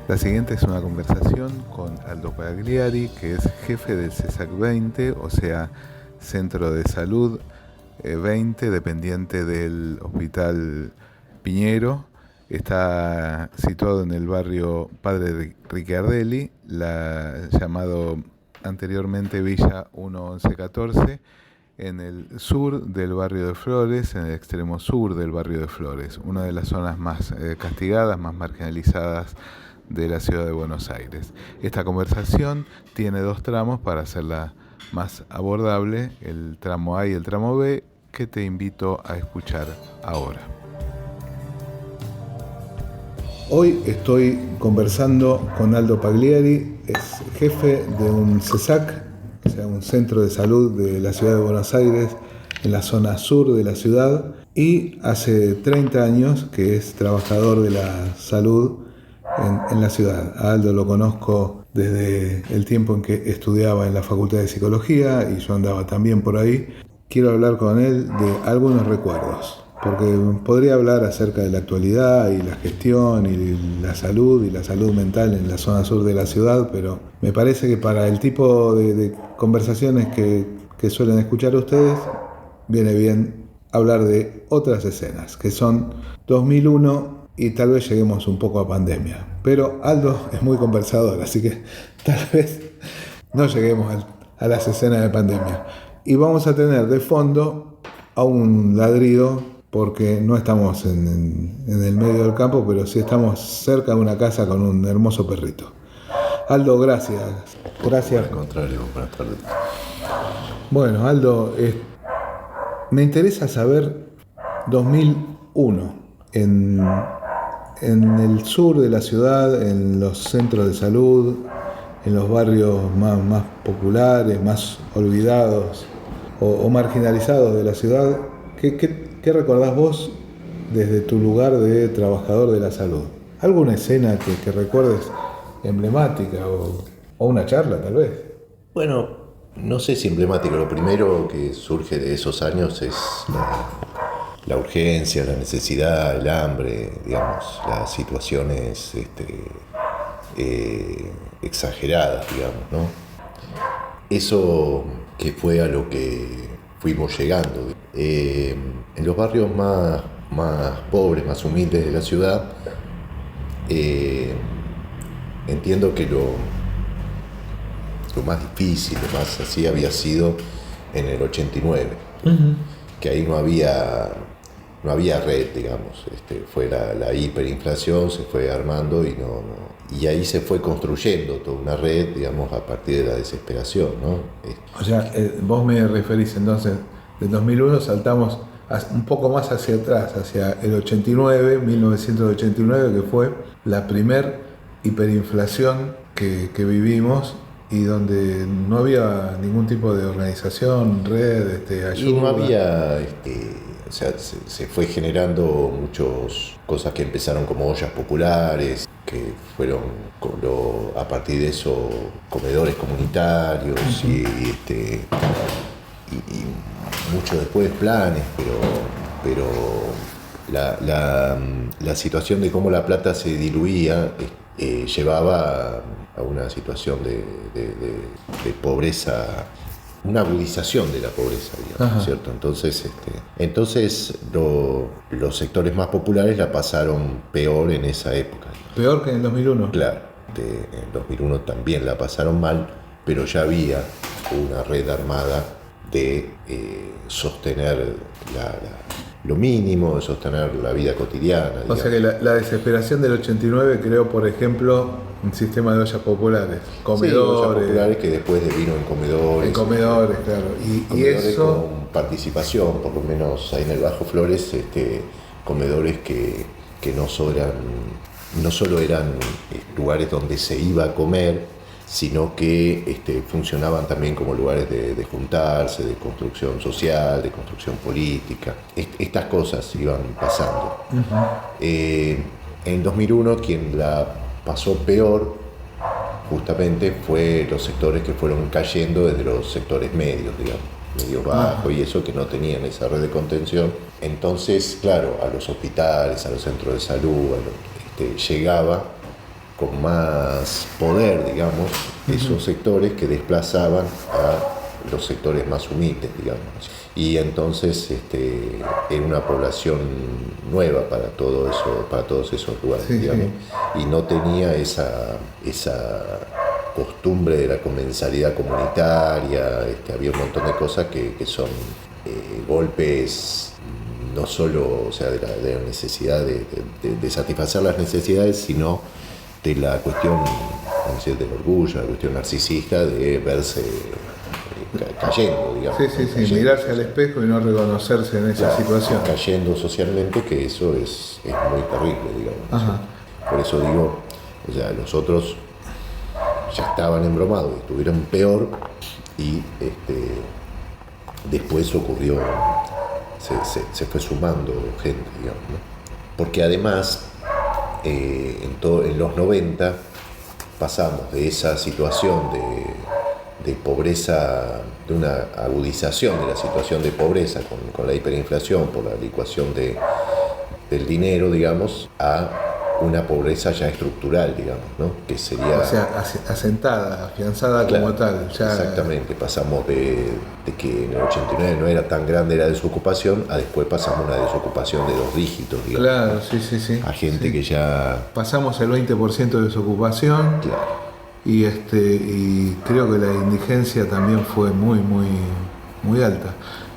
La siguiente es una conversación con Aldo Pagliari, que es jefe del CESAC 20, o sea, Centro de Salud 20, dependiente del Hospital Piñero. Está situado en el barrio Padre Ricciardelli, llamado anteriormente Villa 1114, en el sur del barrio de Flores, en el extremo sur del barrio de Flores, una de las zonas más castigadas, más marginalizadas de la ciudad de Buenos Aires. Esta conversación tiene dos tramos para hacerla más abordable, el tramo A y el tramo B, que te invito a escuchar ahora. Hoy estoy conversando con Aldo Pagliari, es jefe de un CESAC, o sea, un centro de salud de la ciudad de Buenos Aires, en la zona sur de la ciudad, y hace 30 años que es trabajador de la salud en la ciudad. A Aldo lo conozco desde el tiempo en que estudiaba en la Facultad de Psicología y yo andaba también por ahí. Quiero hablar con él de algunos recuerdos, porque podría hablar acerca de la actualidad y la gestión y la salud mental en la zona sur de la ciudad, pero me parece que para el tipo de conversaciones que suelen escuchar ustedes, viene bien hablar de otras escenas, que son 2001 y tal vez lleguemos un poco a pandemia. Pero Aldo es muy conversador, así que tal vez no lleguemos a las escenas de pandemia. Y vamos a tener de fondo a un ladrido, porque no estamos en el medio del campo, pero sí estamos cerca de una casa con un hermoso perrito. Aldo, gracias. Gracias. Al contrario, buenas tardes. Bueno, Aldo, me interesa saber 2001 en el sur de la ciudad, en los centros de salud, en los barrios más populares, más olvidados o marginalizados de la ciudad. ¿Qué recordás vos desde tu lugar de trabajador de la salud? ¿Alguna escena que recuerdes emblemática o una charla tal vez? Bueno, no sé si emblemático. Lo primero que surge de esos años es la urgencia, la necesidad, el hambre, digamos, las situaciones exageradas, digamos, ¿no? Eso que fue a lo que fuimos llegando. En los barrios más pobres, más humildes de la ciudad, entiendo que lo más difícil, lo más así había sido en el 89, uh-huh. Que ahí no había red, digamos, fue la hiperinflación, se fue armando y ahí se fue construyendo toda una red, digamos, a partir de la desesperación, ¿no? O sea, vos me referís entonces, del 2001 saltamos un poco más hacia atrás, hacia el 89, 1989, que fue la primer hiperinflación que vivimos y donde no había ningún tipo de organización, red, ayuda. Y no había, o sea, se fue generando muchas cosas que empezaron como ollas populares, que fueron a partir de eso comedores comunitarios, uh-huh. y mucho después planes, pero la situación de cómo la plata se diluía llevaba a una situación de pobreza, una agudización de la pobreza, digamos, ¿cierto? Entonces los sectores más populares la pasaron peor en esa época. ¿Peor que en el 2001? Claro, en el 2001 también la pasaron mal, pero ya había una red armada de sostener lo mínimo, de sostener la vida cotidiana. O sea que la desesperación del 89 creó, por ejemplo, un sistema de ollas populares, comedores. Sí, ollas populares que después vino en comedores. En comedores, claro. Y eso con participación, por lo menos ahí en el Bajo Flores, comedores que no solo eran lugares donde se iba a comer, sino que funcionaban también como lugares de juntarse, de construcción social, de construcción política. Estas cosas iban pasando. Uh-huh. En 2001 quien la pasó peor justamente fue los sectores que fueron cayendo desde los sectores medios, digamos, medio bajo, y eso, que no tenían esa red de contención. Entonces, claro, a los hospitales, a los centros de salud, llegaba con más poder, digamos, esos sectores que desplazaban a los sectores más humildes, digamos. Y entonces era una población nueva para todo eso, para todos esos lugares, Sí, digamos, sí. y no tenía esa costumbre de la comensalidad comunitaria. Había un montón de cosas que son golpes, no solo, o sea, de la necesidad de satisfacer las necesidades, sino de la cuestión, vamos a decir, del orgullo, la cuestión narcisista de verse cayendo, digamos. Sí, sí, sí, cayendo, mirarse al espejo y no reconocerse en esa claro, situación. cayendo socialmente, que eso es muy terrible, digamos. Ajá. Por eso digo, o sea, los otros ya estaban embromados, estuvieron peor, y después ocurrió, se fue sumando gente, digamos, ¿no? Porque además, en los 90 pasamos de esa situación de pobreza, de una agudización de la situación de pobreza con la hiperinflación por la licuación del dinero, digamos, a una pobreza ya estructural, digamos, ¿no? Que sería... O sea, asentada, afianzada, Claro, como tal. Ya... exactamente, pasamos de que en el 89 no era tan grande la desocupación, a después pasamos a una desocupación de 2 dígitos, digamos. Claro, sí, sí, sí. A gente sí. que ya... Pasamos el 20% de desocupación. Claro. Y creo que la indigencia también fue muy, muy, muy alta.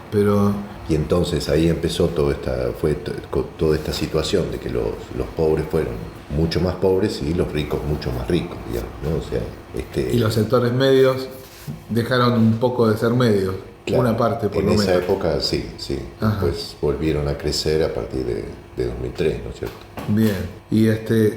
Pero Y entonces ahí empezó toda esta situación de que los pobres fueron mucho más pobres y los ricos mucho más ricos, digamos, ¿no? O sea, y los sectores medios dejaron un poco de ser medios, claro, una parte por lo en menos. esa época sí, Ajá. después volvieron a crecer a partir de 2003, ¿no es cierto? Bien, y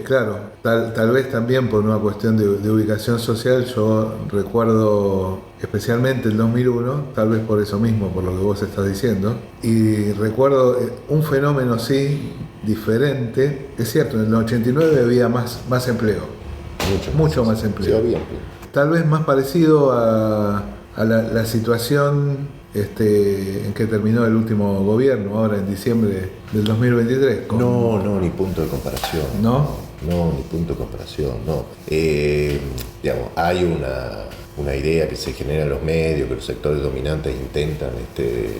claro, tal vez también por una cuestión de ubicación social, yo recuerdo especialmente el 2001, tal vez por eso mismo, por lo que vos estás diciendo, y recuerdo un fenómeno sí, diferente. Es cierto, en el 89 había más empleo, mucho más empleo. Sí, había empleo. Tal vez más parecido a la situación en que terminó el último gobierno, ahora en diciembre del 2023. No, ni punto de comparación. ¿No? No, ni punto de comparación, no. Digamos, hay una idea que se genera en los medios, que los sectores dominantes intentan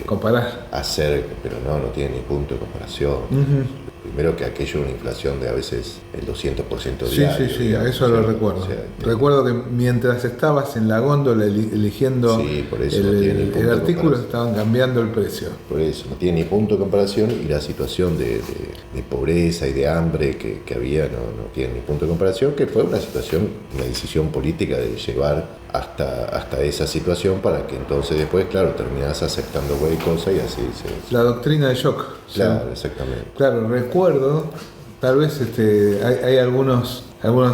Comparar. hacer, pero no tiene ni punto de comparación. Uh-huh. Primero que aquello es una inflación de a veces el 200% Sí, diario. sí, digamos, a eso lo ¿cierto? recuerdo. O sea, Recuerdo que mientras estabas en la góndola eligiendo Sí, por eso no tiene ni punto el de artículo, comparación. estaban cambiando el precio. Por eso, no tiene ni punto de comparación, y la situación de pobreza y de hambre que había no tiene ni punto de comparación, que fue una decisión política de llevar hasta esa situación para que entonces después, claro, terminás aceptando cualquier cosa y así se... La doctrina de shock. Claro, Sí. exactamente. Claro, recuerdo, tal vez hay algunos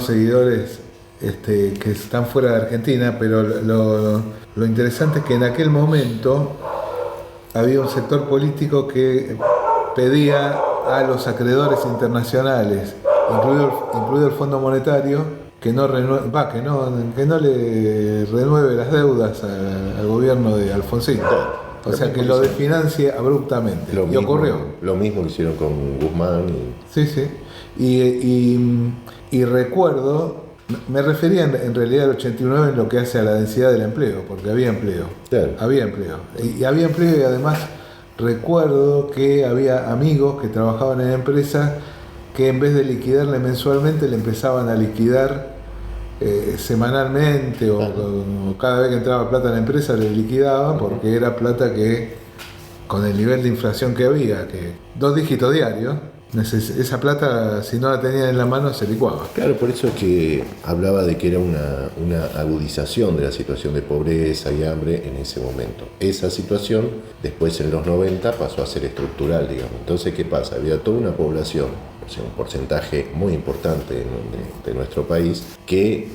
seguidores que están fuera de Argentina, pero lo interesante es que en aquel momento había un sector político que pedía a los acreedores internacionales, incluido el Fondo Monetario, que no le renueve las deudas al gobierno de Alfonsín. O sea, que lo desfinancie abruptamente. Y ocurrió. Lo mismo que hicieron con Guzmán. Sí, sí. Y recuerdo, me refería en realidad al 89 en lo que hace a la densidad del empleo, porque había empleo. Claro. Había empleo. Y había empleo, y además recuerdo que había amigos que trabajaban en empresas que en vez de liquidarle mensualmente, le empezaban a liquidar semanalmente o cada vez que entraba plata en la empresa le liquidaban, porque era plata que, con el nivel de inflación que había, que 2 dígitos diarios, esa plata, si no la tenían en la mano, se licuaba. Claro, por eso es que hablaba de que era una agudización de la situación de pobreza y hambre en ese momento. Esa situación, después en los 90, pasó a ser estructural, digamos. Entonces, ¿qué pasa? Había toda una población, o sea, un porcentaje muy importante de nuestro país, que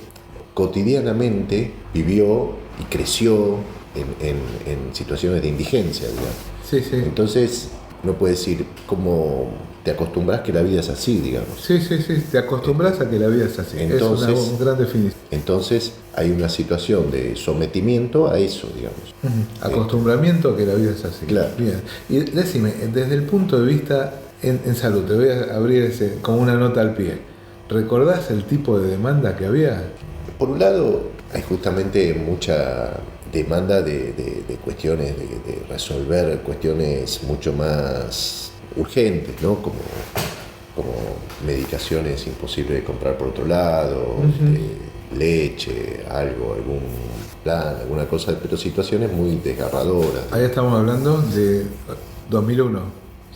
cotidianamente vivió y creció en situaciones de indigencia, digamos. Sí, sí. Entonces, no puedes decir cómo te acostumbras que la vida es así, digamos. Sí, sí, sí, te acostumbras a que la vida es así. Entonces, es una gran definición. Entonces hay una situación de sometimiento a eso, digamos. Acostumbramiento a que la vida es así. Claro. Bien. Y decime, desde el punto de vista en salud, te voy a abrir como una nota al pie. ¿Recordás el tipo de demanda que había? Por un lado, hay justamente mucha demanda de cuestiones, de resolver cuestiones mucho más urgentes, ¿no? Como medicaciones imposibles de comprar por otro lado, leche, algún plan, alguna cosa, pero situaciones muy desgarradoras. Ahí estamos hablando de 2001,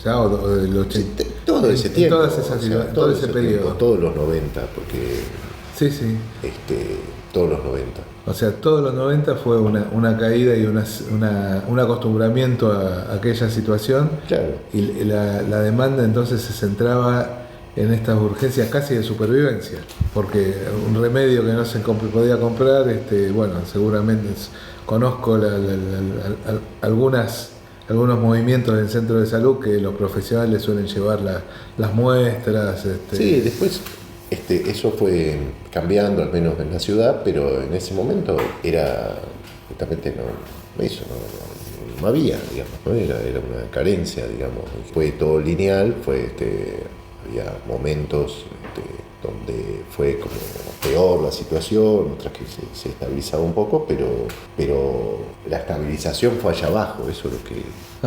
ya, o del 80. Sí, todo ese tiempo, Todas esas, todo ese periodo. tiempo, todos los 90, porque Sí. todos los 90. O sea, todos los 90 fue una caída y un acostumbramiento a aquella situación. Claro. Y la demanda entonces se centraba en estas urgencias casi de supervivencia, porque un remedio que no se podía comprar, bueno, seguramente conozco algunos movimientos del centro de salud que los profesionales suelen llevar las muestras. Sí, después eso fue cambiando, al menos en la ciudad, pero en ese momento era justamente no había, digamos, ¿no? Era una carencia, digamos. Fue todo lineal, había momentos donde fue como peor la situación, otras que se estabilizaba un poco, pero la estabilización fue allá abajo, eso es lo que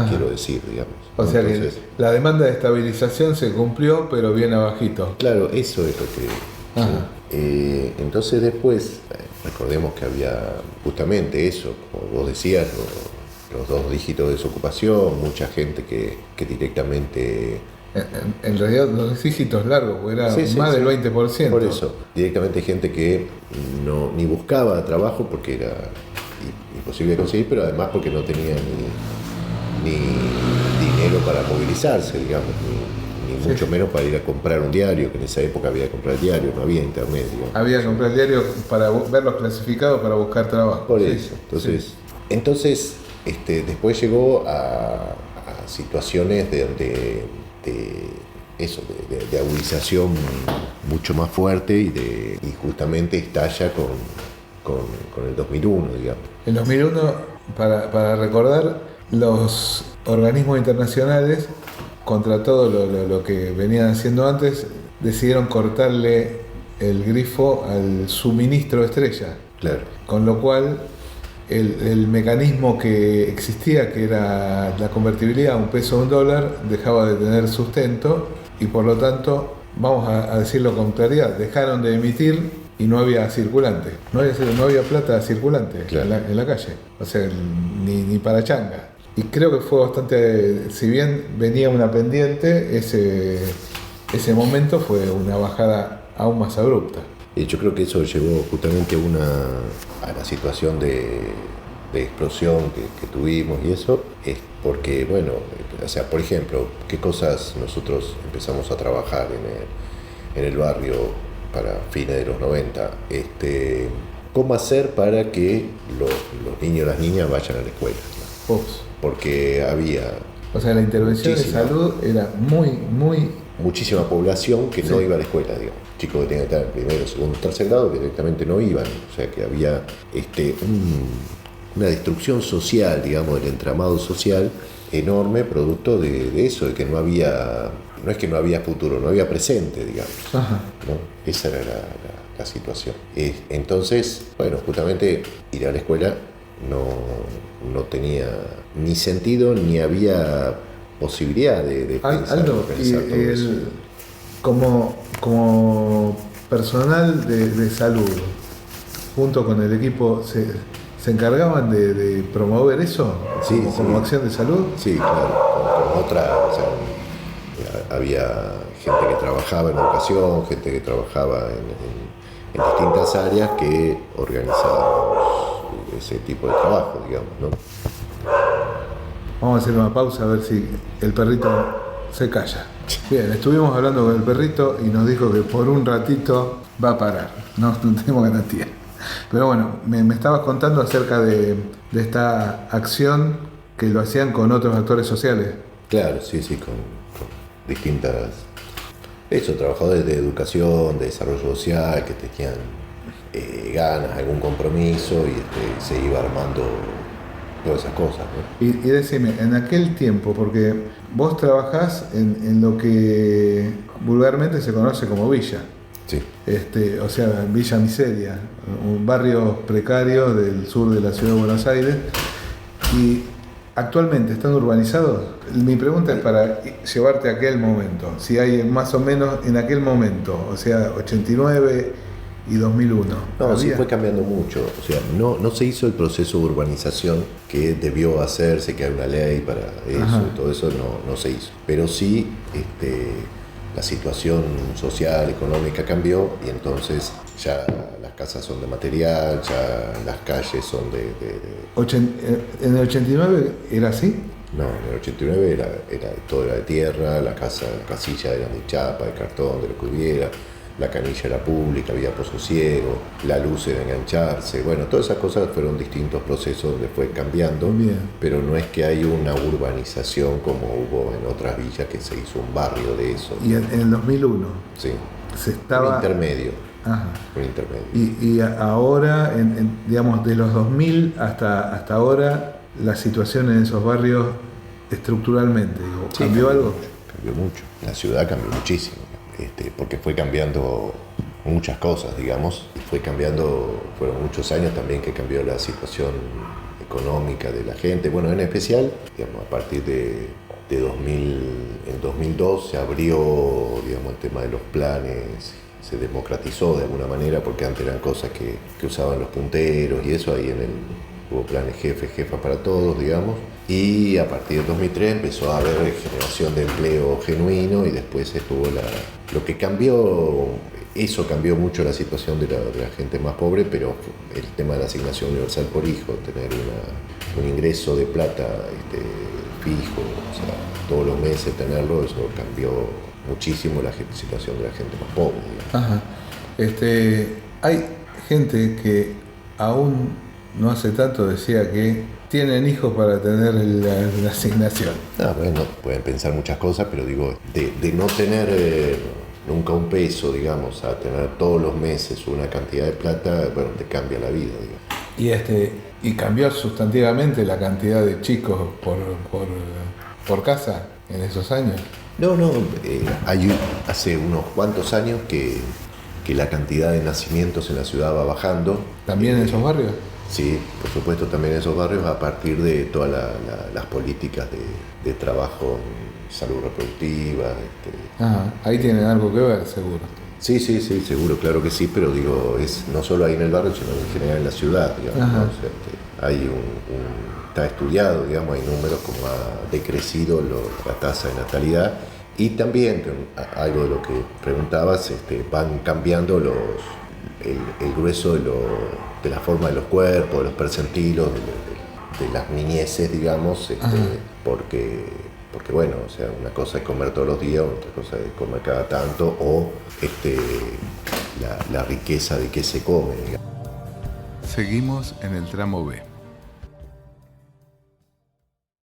quiero decir, digamos. O sea, entonces, que la demanda de estabilización se cumplió, pero bien abajito. Claro, eso es lo que... entonces después, recordemos que había justamente eso, como vos decías, los 2 dígitos de desocupación, mucha gente que directamente... En realidad los dígitos largos, era más del 20%. Por eso, directamente gente que ni buscaba trabajo porque era imposible de conseguir, pero además porque no tenía ni dinero para movilizarse, digamos, ni mucho menos para ir a comprar un diario, que en esa época había que comprar diario, no había internet, digamos. Había que comprar diario para ver los clasificados para buscar trabajo. Por eso, entonces después llegó a situaciones de agudización mucho más fuerte y justamente estalla con el 2001, digamos. En 2001, para recordar, los organismos internacionales, contra todo lo que venían haciendo antes, decidieron cortarle el grifo al suministro estrella. Claro. Con lo cual el mecanismo que existía, que era la convertibilidad a un peso o un dólar, dejaba de tener sustento y por lo tanto, vamos a decirlo con claridad, dejaron de emitir y no había circulante. No había plata circulante, claro, en la calle. O sea, ni para changa. Y creo que fue bastante, si bien venía una pendiente, ese momento fue una bajada aún más abrupta. Y yo creo que eso llevó justamente a la situación de explosión que tuvimos y eso, es porque, bueno, o sea, por ejemplo, qué cosas nosotros empezamos a trabajar en el barrio para fines de los 90, cómo hacer para que los niños y las niñas vayan a la escuela, ¿no? Ups. Porque había... O sea, la intervención de salud era muy... Muchísima población que no iba a la escuela, digamos. Chicos que tenían que estar en primero, segundo, tercer grado, que directamente no iban. O sea, que había una destrucción social, digamos, del entramado social enorme, producto de eso, de que no había... No es que no había futuro, no había presente, digamos. Ajá. ¿No? Esa era la situación. Entonces, bueno, justamente ir a la escuela no tenía ni sentido, ni había posibilidad de pensar, Aldo, pensar todo eso. Como personal de salud, junto con el equipo, ¿se encargaban de promover eso? Sí, como acción de salud? Sí, claro, con otra, o sea, había gente que trabajaba en educación, gente que trabajaba en distintas áreas que organizábamos ese tipo de trabajo, digamos, ¿no? Vamos a hacer una pausa a ver si el perrito se calla. Bien, estuvimos hablando con el perrito y nos dijo que por un ratito va a parar, no tenemos garantía. Pero bueno, me estabas contando acerca de esta acción que lo hacían con otros actores sociales. Claro, sí, con distintas... Eso, trabajadores de educación, de desarrollo social, que tenían ganas, algún compromiso y se iba armando todas esas cosas, ¿no? Y decime, en aquel tiempo, porque vos trabajás en lo que vulgarmente se conoce como villa. Sí. O sea, en Villa Miseria, un barrio precario del sur de la ciudad de Buenos Aires. Y actualmente están urbanizados. Mi pregunta es para llevarte a aquel momento, si hay más o menos en aquel momento, o sea, 89 y 2001. No, sí ¿Había? fue cambiando mucho. O sea, no se hizo el proceso de urbanización que debió hacerse, que hay una ley para eso. Ajá. Y todo eso no se hizo. Pero sí, la situación social, económica cambió y entonces ya las casas son de material, ya las calles son ¿En el 89 era así? No, en el 89 todo era de tierra, las casillas eran de chapa, de cartón, de lo que hubiera, la canilla era pública, había pozo ciego, la luz era engancharse, bueno, todas esas cosas fueron distintos procesos donde fue cambiando, Bien. pero no es que hay una urbanización como hubo en otras villas que se hizo un barrio de eso. Y en el 2001 Sí, se estaba... un intermedio. Ajá. Un intermedio. Y ahora, digamos, de los 2000 hasta ahora, la situación en esos barrios estructuralmente, digo, Sí, ¿cambió algo? Cambió mucho. La ciudad cambió muchísimo. Porque fue cambiando muchas cosas, digamos. Y fue cambiando, fueron muchos años también que cambió la situación económica de la gente. Bueno, en especial, digamos, a partir de 2000, en 2002 se abrió, digamos, el tema de los planes, se democratizó de alguna manera, porque antes eran cosas que usaban los punteros y eso, ahí hubo planes jefa para todos, digamos. Y a partir del 2003 empezó a haber generación de empleo genuino y después estuvo lo que cambió, eso cambió mucho la situación de la gente más pobre, pero el tema de la asignación universal por hijo, tener un ingreso de plata fijo, o sea, todos los meses tenerlo, eso cambió muchísimo la situación de la gente más pobre, digamos. Ajá. Hay gente que aún no hace tanto decía que tienen hijos para tener la asignación. Bueno, pueden pensar muchas cosas, pero digo, de no tener nunca un peso, digamos, a tener todos los meses una cantidad de plata, bueno, te cambia la vida, digamos. Y cambió sustantivamente la cantidad de chicos por casa en esos años. No, hace unos cuantos años que la cantidad de nacimientos en la ciudad va bajando. ¿También en esos barrios? Sí, por supuesto, también en esos barrios, a partir de todas las políticas de trabajo, salud reproductiva. Ajá. Ahí tienen algo que ver, seguro. Sí, seguro, claro que sí, pero digo, es no solo ahí en el barrio, sino en general en la ciudad, digamos, ¿no? O sea, hay está estudiado, digamos, hay números como ha decrecido la tasa de natalidad y también, algo de lo que preguntabas, van cambiando el grueso de la forma de los cuerpos, de los percentilos, de las niñeces, digamos, porque bueno, o sea, una cosa es comer todos los días, otra cosa es comer cada tanto, o la riqueza de qué se come, digamos. Seguimos en el tramo B.